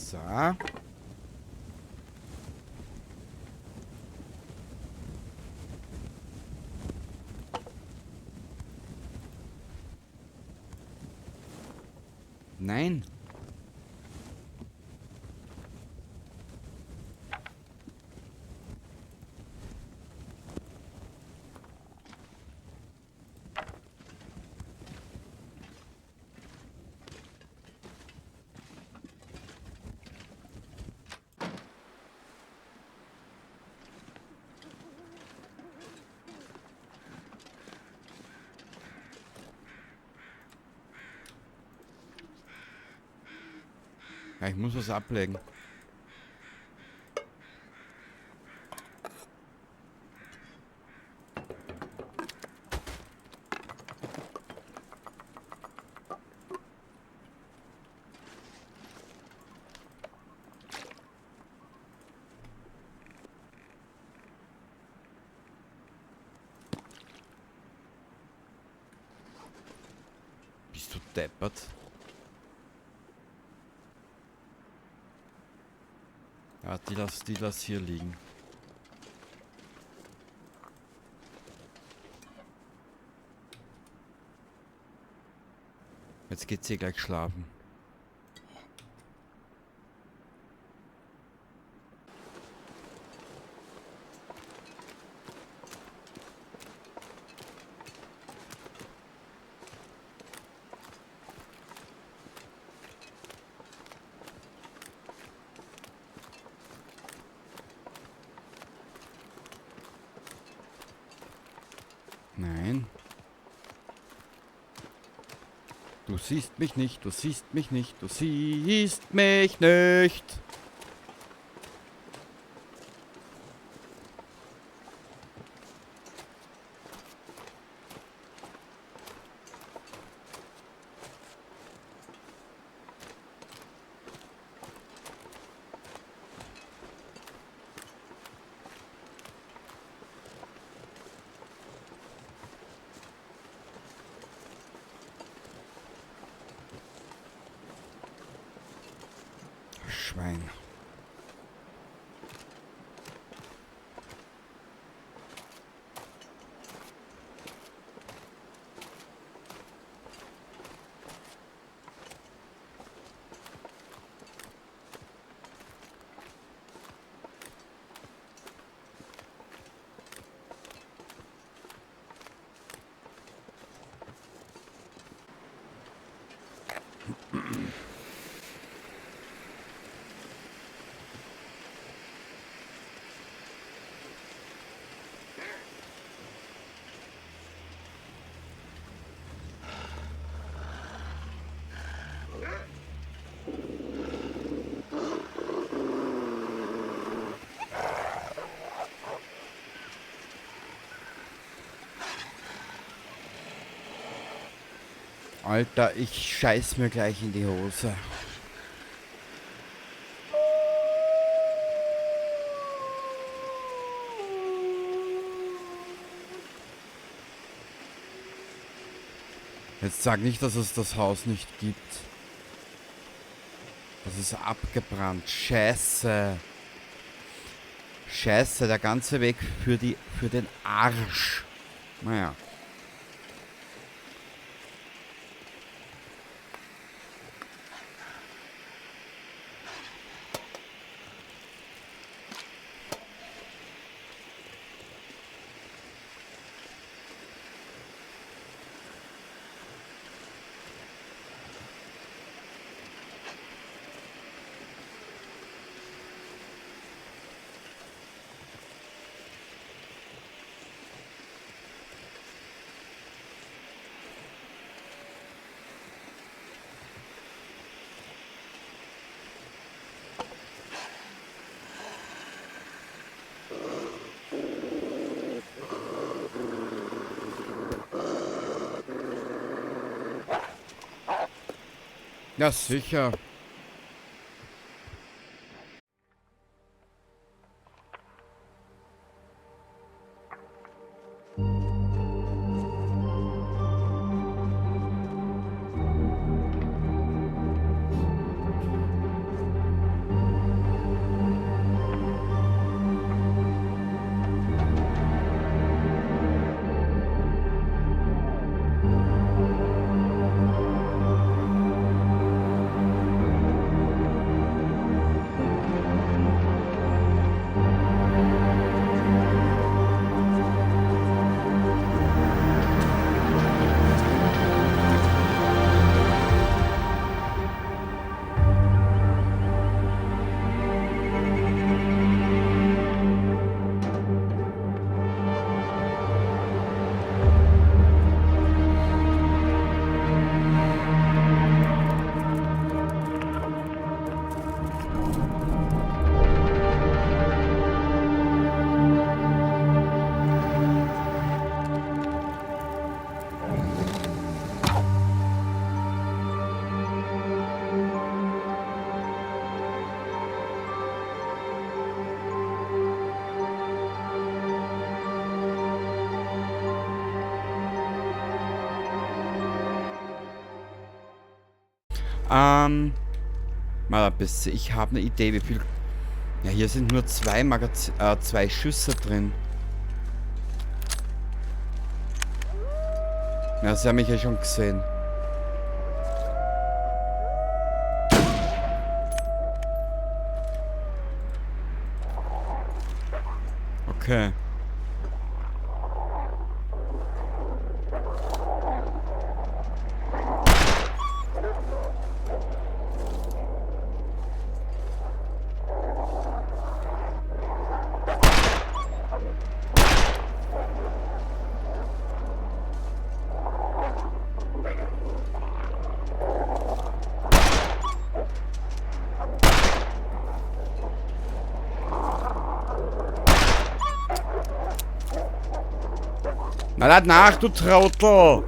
So. Nein. Ja, ich muss was ablegen. Bist du deppert? Ja, die lass hier liegen. Jetzt geht sie gleich schlafen. Nein. Du siehst mich nicht, du siehst mich nicht, du siehst mich nicht. Schwein. Alter, ich scheiß mir gleich in die Hose. Jetzt sag nicht, dass es das Haus nicht gibt. Das ist abgebrannt. Scheiße. Scheiße, der ganze Weg für den Arsch. Naja. Ja, sicher. Mal ein bisschen. Ich habe eine Idee, wie viel... Ja, hier sind nur zwei Schüsse drin. Ja, sie haben mich ja schon gesehen. Okay. Na, lad nach, du Trottel!